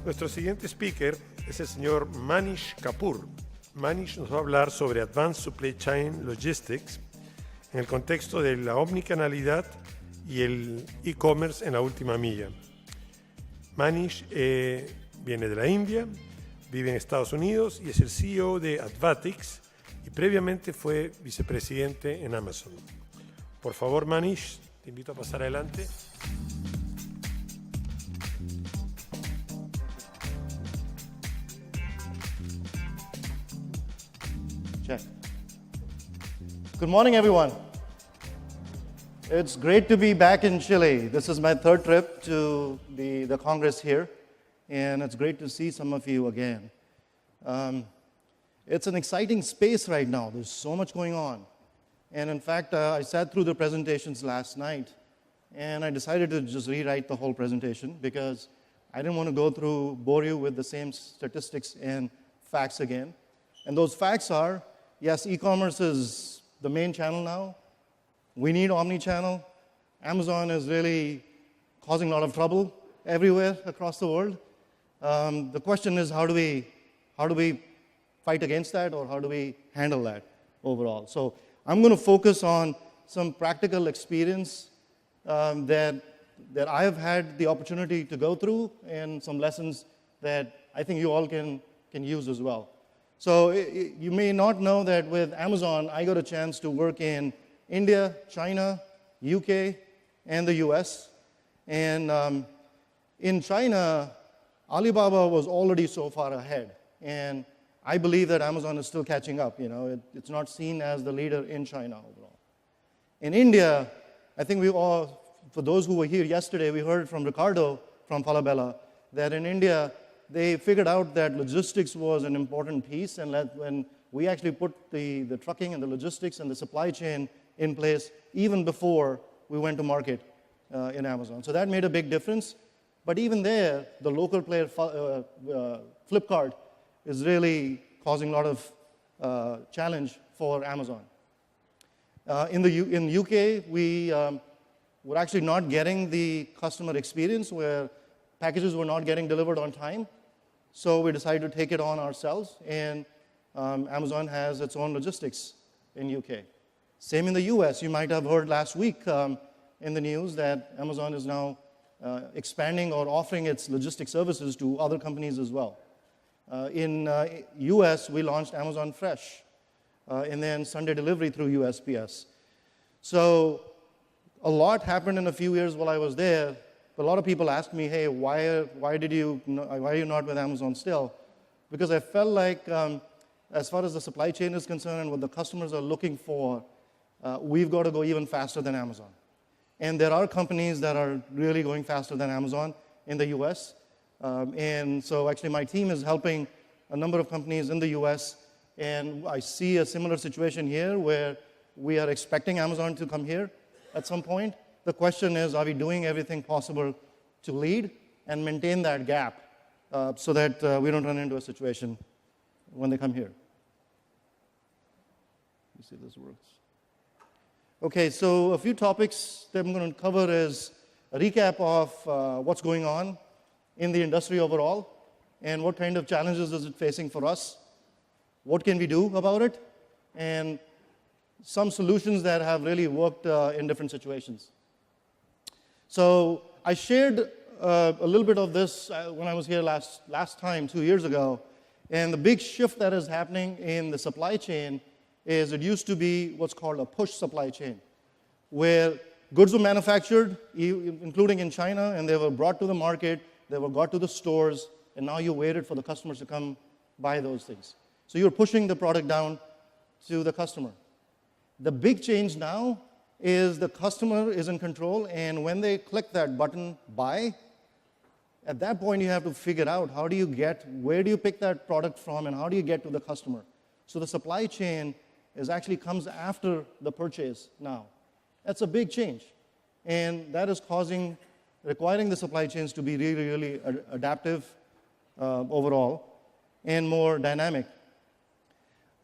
Nuestro siguiente speaker es el señor Manish Kapoor. Manish nos va a hablar sobre Advanced Supply Chain Logistics en el contexto de la omnicanalidad y el e-commerce en la última milla. Manish viene de la India, vive en Estados Unidos y es el CEO de Advatix y previamente fue vicepresidente en Amazon. Por favor, Manish, te invito a pasar adelante. Check. Good morning, everyone. It's great to be back in Chile. This is my third trip to the Congress here, and it's great to see some of you again. It's an exciting space right now. There's so much going on. And in fact, I sat through the presentations last night, and I decided to just rewrite the whole presentation because I didn't want to bore you with the same statistics and facts again. And those facts are, yes, e-commerce is the main channel now. We need omni-channel. Amazon is really causing a lot of trouble everywhere across the world. The question is, how do we fight against that, or how do we handle that overall? So I'm going to focus on some practical experience that I have had the opportunity to go through, and some lessons that I think you all can use as well. So you may not know that with Amazon, I got a chance to work in India, China, UK, and the US. And in China, Alibaba was already so far ahead. And I believe that Amazon is still catching up. You know, it's not seen as the leader in China overall. In India, I think we all, for those who were here yesterday, we heard from Ricardo from Falabella that in India, they figured out that logistics was an important piece, and that when we actually put the trucking and the logistics and the supply chain in place even before we went to market in Amazon. So that made a big difference. But even there, the local player, Flipkart, is really causing a lot of challenge for Amazon. In UK, we were actually not getting the customer experience where packages were not getting delivered on time. So we decided to take it on ourselves, and Amazon has its own logistics in UK. Same in the US. You might have heard last week in the news that Amazon is now expanding or offering its logistics services to other companies as well. In US, we launched Amazon Fresh, and then Sunday delivery through USPS. So a lot happened in a few years while I was there. But a lot of people asked me, hey, why are you not with Amazon still? Because I felt like as far as the supply chain is concerned and what the customers are looking for, we've got to go even faster than Amazon. And there are companies that are really going faster than Amazon in the US. And so actually my team is helping a number of companies in the US, and I see a similar situation here where we are expecting Amazon to come here at some point. The question is, are we doing everything possible to lead and maintain that gap so that we don't run into a situation when they come here? Let me see if this works. Okay, so a few topics that I'm going to cover is a recap of what's going on in the industry overall and what kind of challenges is it facing for us, what can we do about it, and some solutions that have really worked in different situations. So I shared a little bit of this when I was here last time, 2 years ago, and the big shift that is happening in the supply chain is it used to be what's called a push supply chain, where goods were manufactured, including in China, and they were brought to the market, they were got to the stores, and now you waited for the customers to come buy those things. So you're pushing the product down to the customer. The big change now is the customer is in control, and when they click that button, buy, at that point you have to figure out where do you pick that product from, and how do you get to the customer. So the supply chain actually comes after the purchase now. That's a big change, and that is requiring the supply chains to be really, really adaptive overall and more dynamic.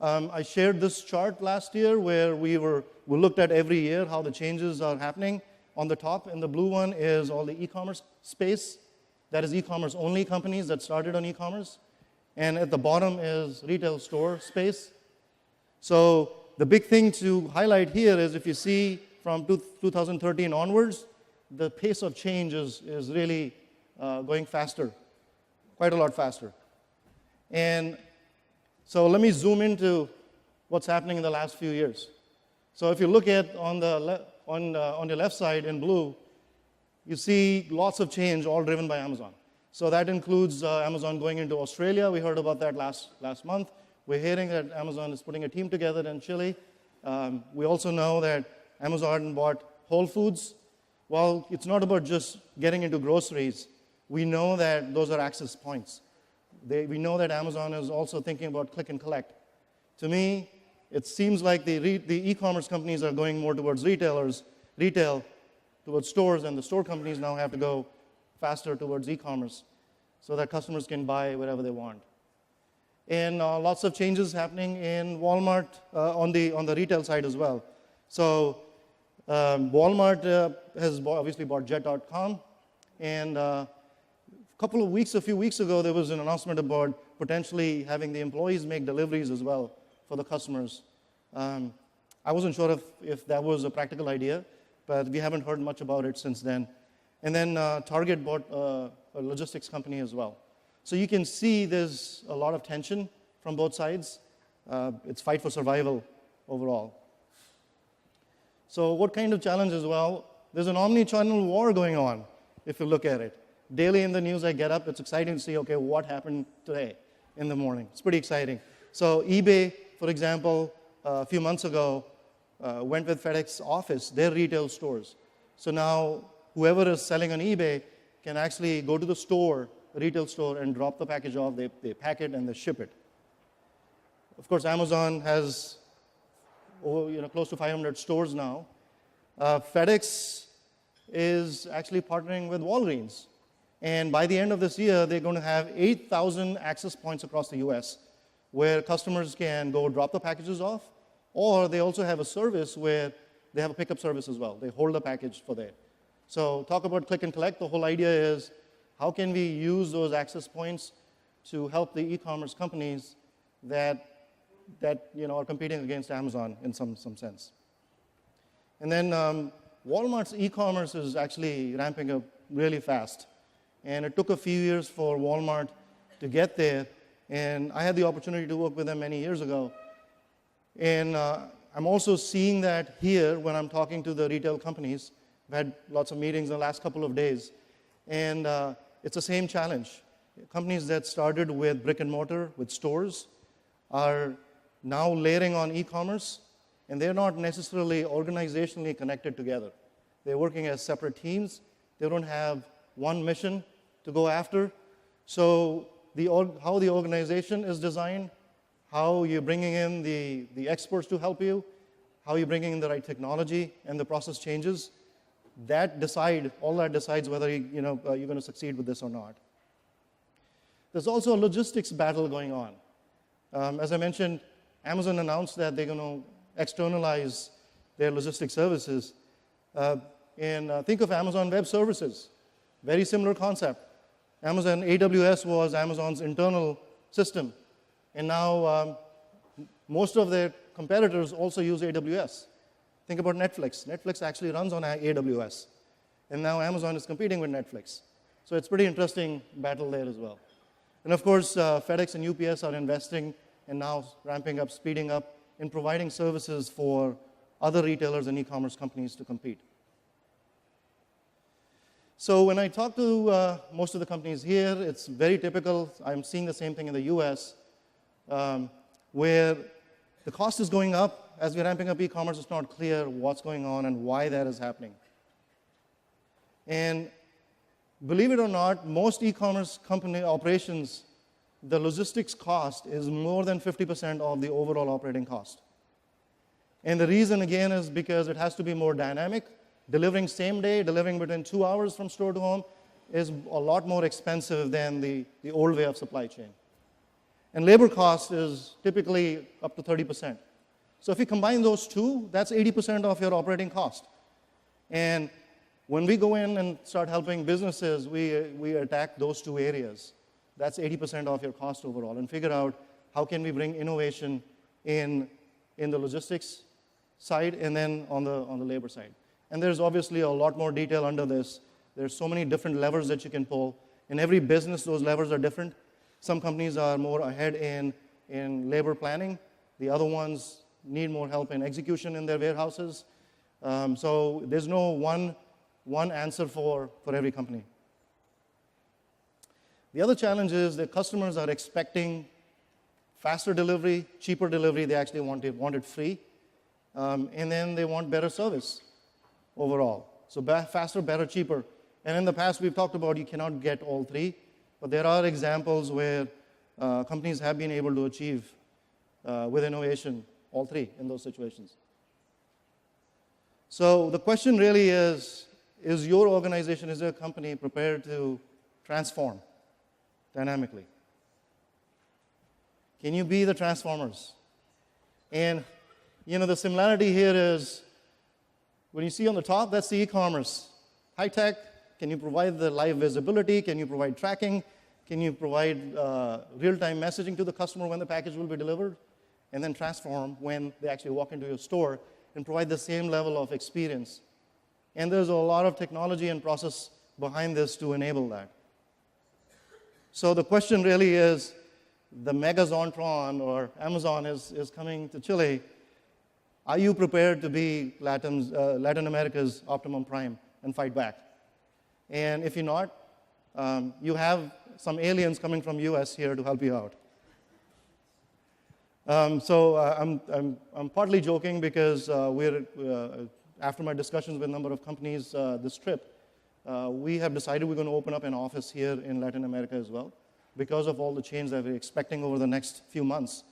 I shared this chart last year where we looked at every year how the changes are happening. On the top, and the blue one is all the e-commerce space. That is e-commerce only companies that started on e-commerce. And at the bottom is retail store space. So the big thing to highlight here is if you see from 2013 onwards, the pace of change is really going faster, quite a lot faster. And so let me zoom into what's happening in the last few years. So if you look at on the left side in blue, you see lots of change all driven by Amazon. So that includes Amazon going into Australia. We heard about that last month. We're hearing that Amazon is putting a team together in Chile. We also know that Amazon bought Whole Foods. Well, it's not about just getting into groceries. We know that those are access points. We know that Amazon is also thinking about click and collect. To me, it seems like the e-commerce companies are going more towards retail, towards stores, and the store companies now have to go faster towards e-commerce so that customers can buy whatever they want. And lots of changes happening in Walmart on the retail side as well. So Walmart has obviously bought Jet.com, and a few weeks ago, there was an announcement about potentially having the employees make deliveries as well for the customers. I wasn't sure if that was a practical idea, but we haven't heard much about it since then. And then Target bought a logistics company as well. So you can see there's a lot of tension from both sides. It's fight for survival overall. So what kind of challenges? Well, there's an omni-channel war going on, if you look at it. Daily in the news, I get up. It's exciting to see, okay, what happened today in the morning. It's pretty exciting. So eBay, for example, a few months ago, went with FedEx Office, their retail stores. So now whoever is selling on eBay can actually go to the store, retail store, and drop the package off. They pack it and they ship it. Of course, Amazon has close to 500 stores now. FedEx is actually partnering with Walgreens. And by the end of this year, they're going to have 8,000 access points across the US where customers can go drop the packages off, or they also have a service where they have a pickup service as well. They hold the package for there. So talk about click and collect. The whole idea is how can we use those access points to help the e-commerce companies that are competing against Amazon in some sense. And then Walmart's e-commerce is actually ramping up really fast. And it took a few years for Walmart to get there. And I had the opportunity to work with them many years ago. And I'm also seeing that here when I'm talking to the retail companies. I've had lots of meetings in the last couple of days. And it's the same challenge. Companies that started with brick and mortar, with stores, are now layering on e-commerce. And they're not necessarily organizationally connected together. They're working as separate teams. They don't have one mission to go after. So how the organization is designed, how you're bringing in the experts to help you, how you're bringing in the right technology and the process changes, all that decides whether you're going to succeed with this or not. There's also a logistics battle going on. As I mentioned, Amazon announced that they're going to externalize their logistics services. And think of Amazon Web Services. Very similar concept. Amazon AWS was Amazon's internal system. And now most of their competitors also use AWS. Think about Netflix. Netflix actually runs on AWS. And now Amazon is competing with Netflix. So it's a pretty interesting battle there as well. And of course, FedEx and UPS are investing and now ramping up, speeding up in providing services for other retailers and e-commerce companies to compete. So when I talk to most of the companies here, it's very typical. I'm seeing the same thing in the US, where the cost is going up. As we're ramping up e-commerce, it's not clear what's going on and why that is happening. And believe it or not, most e-commerce company operations, the logistics cost is more than 50% of the overall operating cost. And the reason, again, is because it has to be more dynamic. Delivering same day, delivering within 2 hours from store to home is a lot more expensive than the old way of supply chain. And labor cost is typically up to 30%. So if you combine those two, that's 80% of your operating cost. And When we go in and start helping businesses, we attack those two areas. That's 80% of your cost overall, and figure out how can we bring innovation in the logistics side and then on the labor side. And there's obviously a lot more detail under this. There's so many different levers that you can pull. In every business, those levers are different. Some companies are more ahead in labor planning. The other ones need more help in execution in their warehouses. So there's no one answer for every company. The other challenge is that customers are expecting faster delivery, cheaper delivery. They actually want it free. And then they want better service overall. So faster, better, cheaper. And in the past, we've talked about you cannot get all three. But there are examples where companies have been able to achieve, with innovation, all three in those situations. So the question really is your organization, is your company prepared to transform dynamically? Can you be the transformers? And the similarity here is, when you see on the top, that's the e-commerce. High tech, can you provide the live visibility? Can you provide tracking? Can you provide real-time messaging to the customer when the package will be delivered? And then transform when they actually walk into your store and provide the same level of experience. And there's a lot of technology and process behind this to enable that. So the question really is, the Megazontron or Amazon is coming to Chile. Are you prepared to be Latin America's Optimum Prime and fight back? And if you're not, you have some aliens coming from US here to help you out. I'm partly joking because after my discussions with a number of companies this trip, we have decided we're going to open up an office here in Latin America as well because of all the change that we're expecting over the next few months.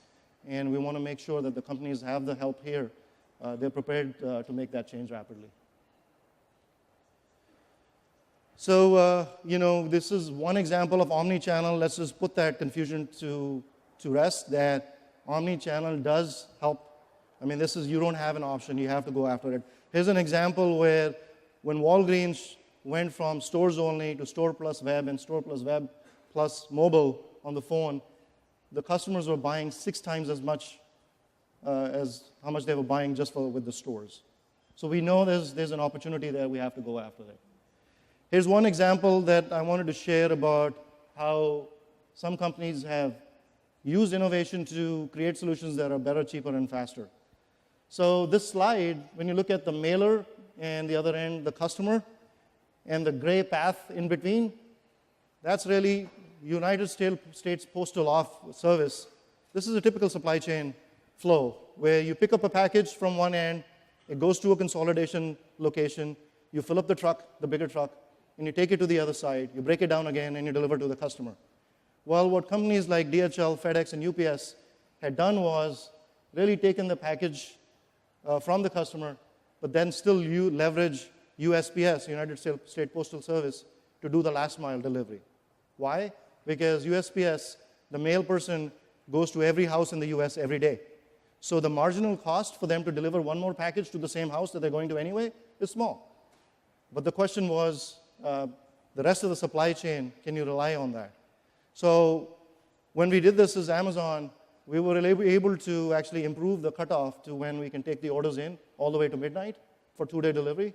And we want to make sure that the companies have the help here. They're prepared to make that change rapidly. So, this is one example of omni-channel. Let's just put that confusion to rest, that omni-channel does help. I mean, you don't have an option. You have to go after it. Here's an example where when Walgreens went from stores only to store plus web and store plus web plus mobile on the phone, the customers were buying 6 times as much as how much they were buying just with the stores. So we know there's an opportunity there. We have to go after it. Here's one example that I wanted to share about how some companies have used innovation to create solutions that are better, cheaper, and faster. So this slide, when you look at the mailer and the other end, the customer, and the gray path in between, that's really United States Postal Service. This is a typical supply chain flow where you pick up a package from one end, it goes to a consolidation location, you fill up the truck, the bigger truck, and you take it to the other side, you break it down again, and you deliver to the customer. Well, what companies like DHL, FedEx, and UPS had done was really taken the package from the customer, but then still leverage USPS, United States Postal Service, to do the last mile delivery. Why? Because USPS, the mail person, goes to every house in the US every day. So the marginal cost for them to deliver one more package to the same house that they're going to anyway is small. But the question was, the rest of the supply chain, can you rely on that? So when we did this as Amazon, we were able to actually improve the cutoff to when we can take the orders in all the way to midnight for 2-day delivery.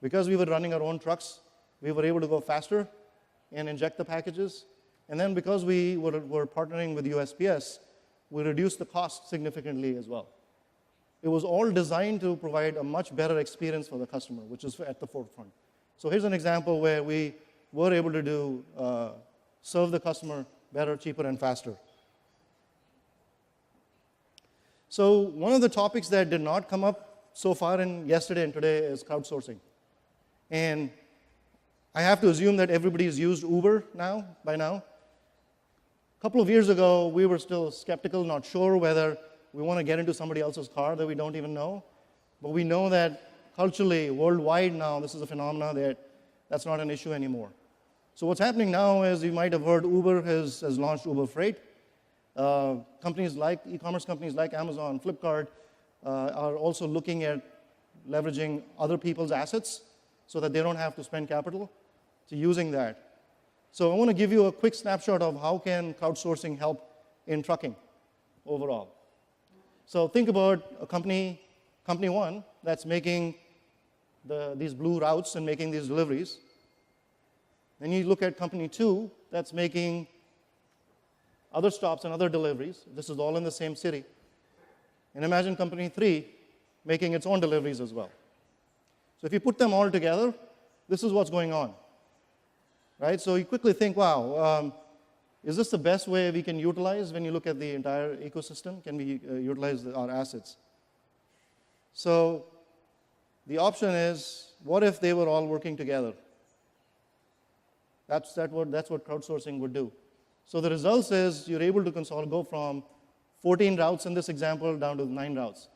Because we were running our own trucks, we were able to go faster and inject the packages. And then because we were partnering with USPS, we reduced the cost significantly as well. It was all designed to provide a much better experience for the customer, which is at the forefront. So here's an example where we were able to serve the customer better, cheaper, and faster. So one of the topics that did not come up so far in yesterday and today is crowdsourcing. And I have to assume that everybody has used Uber by now. A couple of years ago, we were still skeptical, not sure whether we want to get into somebody else's car that we don't even know. But we know that culturally, worldwide now, this is a phenomenon that's not an issue anymore. So what's happening now is, you might have heard Uber has launched Uber Freight. E-commerce companies like Amazon, Flipkart are also looking at leveraging other people's assets. so that they don't have to spend capital to using that. So I want to give you a quick snapshot of how can crowdsourcing help in trucking overall. So think about a company one, that's making these blue routes and making these deliveries. Then you look at company two, that's making other stops and other deliveries. This is all in the same city. And imagine company three making its own deliveries as well. So if you put them all together, this is what's going on. Right? So you quickly think, wow, is this the best way we can utilize when you look at the entire ecosystem? Can we utilize our assets? So the option is, what if they were all working together? That's what crowdsourcing would do. So the results is you're able to go from 14 routes in this example down to 9 routes.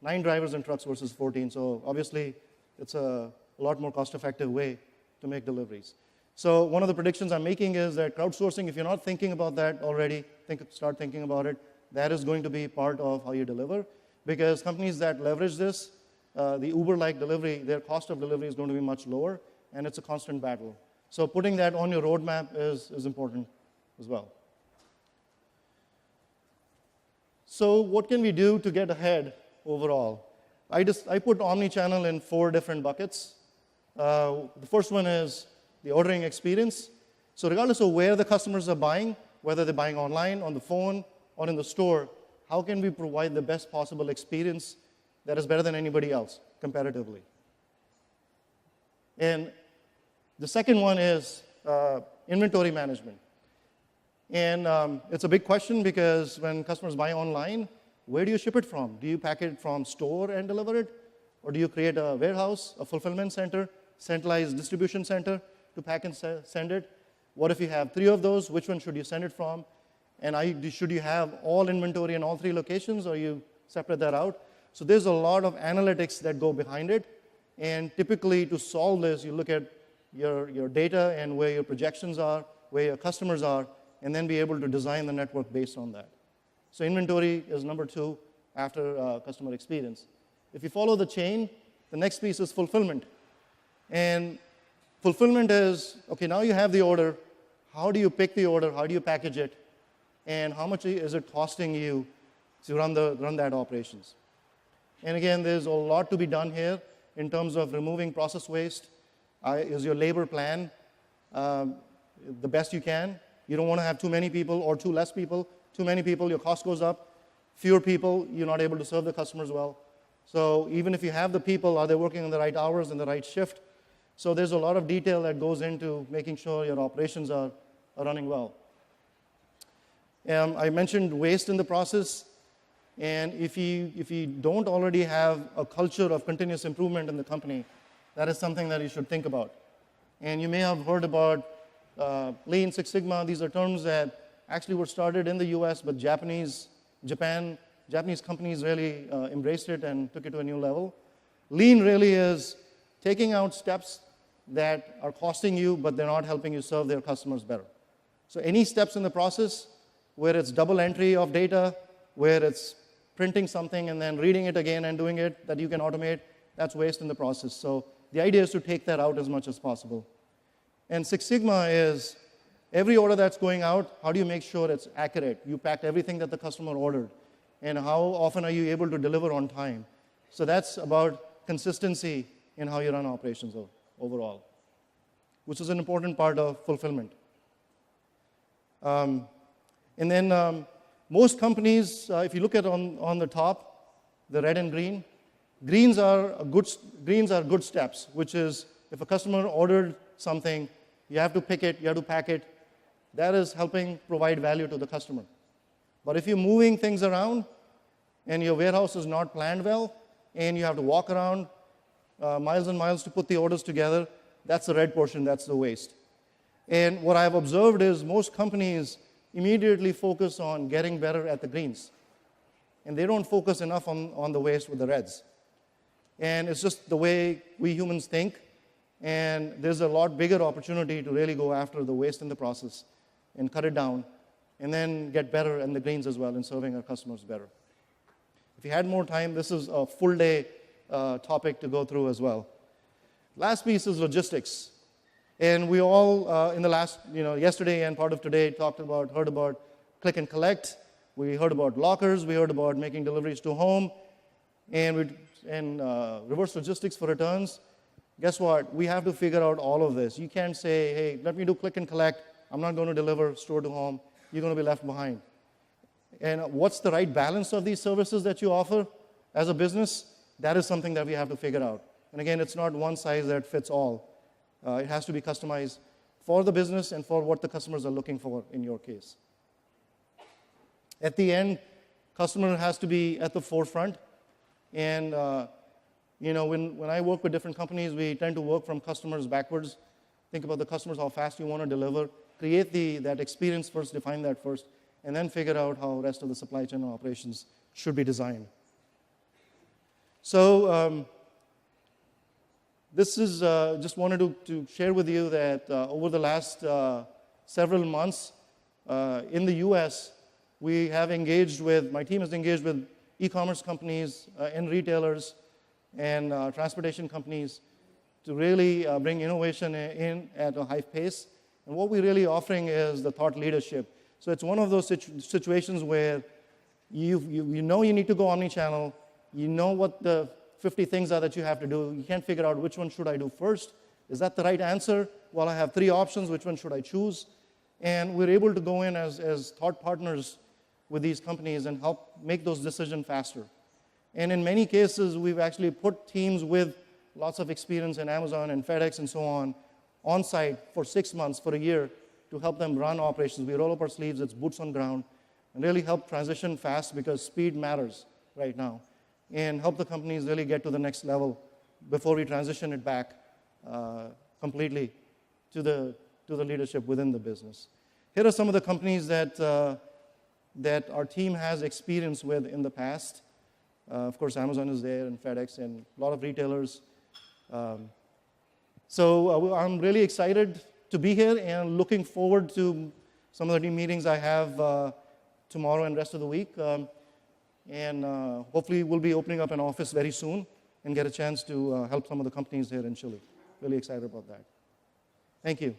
9 drivers and trucks versus 14. So obviously, it's a lot more cost-effective way to make deliveries. So one of the predictions I'm making is that crowdsourcing, if you're not thinking about that already, start thinking about it. That is going to be part of how you deliver. Because companies that leverage this, the Uber-like delivery, their cost of delivery is going to be much lower, and it's a constant battle. So putting that on your roadmap is important as well. So what can we do to get ahead overall? I put omnichannel in 4 different buckets. The first one is the ordering experience. So regardless of where the customers are buying, whether they're buying online, on the phone, or in the store, how can we provide the best possible experience that is better than anybody else comparatively? And the second one is inventory management. And it's a big question because when customers buy online, where do you ship it from? Do you pack it from store and deliver it? Or do you create a warehouse, a fulfillment center, centralized distribution center to pack and send it? What if you have 3 of those? Which one should you send it from? And should you have all inventory in all 3 locations, or you separate that out? So there's a lot of analytics that go behind it. And typically, to solve this, you look at your data and where your projections are, where your customers are, and then be able to design the network based on that. So inventory is number 2 after customer experience. If you follow the chain, the next piece is fulfillment. And fulfillment is, okay, now you have the order. How do you pick the order? How do you package it? And how much is it costing you to run that operations? And again, there's a lot to be done here in terms of removing process waste. Is your labor plan the best you can? You don't want to have too many people or too less people. Too many people, your cost goes up. Fewer people, you're not able to serve the customers well. So even if you have the people, are they working on the right hours and the right shift? So there's a lot of detail that goes into making sure your operations are running well. I mentioned waste in the process. And if you don't already have a culture of continuous improvement in the company, that is something that you should think about. And you may have heard about Lean Six Sigma. These are terms that actually were started in the US, but Japanese companies really embraced it and took it to a new level. Lean really is taking out steps that are costing you, but they're not helping you serve their customers better. So any steps in the process where it's double entry of data, where it's printing something and then reading it again and doing it that you can automate, that's waste in the process. So the idea is to take that out as much as possible. And Six Sigma is every order that's going out, how do you make sure it's accurate? You packed everything that the customer ordered. And how often are you able to deliver on time? So that's about consistency in how you run operations overall, which is an important part of fulfillment. And then most companies, if you look at on the top, the red and green, greens are good steps, which is if a customer ordered something, you have to pick it, you have to pack it. That is helping provide value to the customer. But if you're moving things around and your warehouse is not planned well and you have to walk around miles and miles to put the orders together, that's the red portion, that's the waste. And what I've observed is most companies immediately focus on getting better at the greens. And they don't focus enough on the waste with the reds. And it's just the way we humans think. And there's a lot bigger opportunity to really go after the waste in the process and cut it down, and then get better in the greens as well in serving our customers better. If you had more time, this is a full day topic to go through as well. Last piece is logistics. And we all, in the last, yesterday and part of today, heard about click and collect. We heard about lockers. We heard about making deliveries to home. And reverse logistics for returns. Guess what? We have to figure out all of this. You can't say, hey, let me do click and collect. I'm not going to deliver store to home. You're going to be left behind. And what's the right balance of these services that you offer as a business? That is something that we have to figure out. And again, it's not one size that fits all. It has to be customized for the business and for what the customers are looking for in your case. At the end, customer has to be at the forefront. And when I work with different companies, we tend to work from customers backwards. Think about the customers, how fast you want to deliver. Create that experience first, define that first, and then figure out how the rest of the supply chain operations should be designed. So this is just wanted to share with you that over the last several months in the U.S., my team has engaged with e-commerce companies and retailers and transportation companies to really bring innovation in at a high pace. And what we're really offering is the thought leadership. So it's one of those situations where you know you need to go omni-channel, you know what the 50 things are that you have to do. You can't figure out which one should I do first. Is that the right answer? Well, I have 3 options. Which one should I choose? And we're able to go in as thought partners with these companies and help make those decisions faster. And in many cases, we've actually put teams with lots of experience in Amazon and FedEx and so on site for 6 months, for a year, to help them run operations. We roll up our sleeves, it's boots on ground, and really help transition fast because speed matters right now. And help the companies really get to the next level before we transition it back completely to the leadership within the business. Here are some of the companies that our team has experience with in the past. Of course, Amazon is there, and FedEx, and a lot of retailers. So I'm really excited to be here and looking forward to some of the new meetings I have tomorrow and rest of the week. And hopefully we'll be opening up an office very soon and get a chance to help some of the companies here in Chile. Really excited about that. Thank you.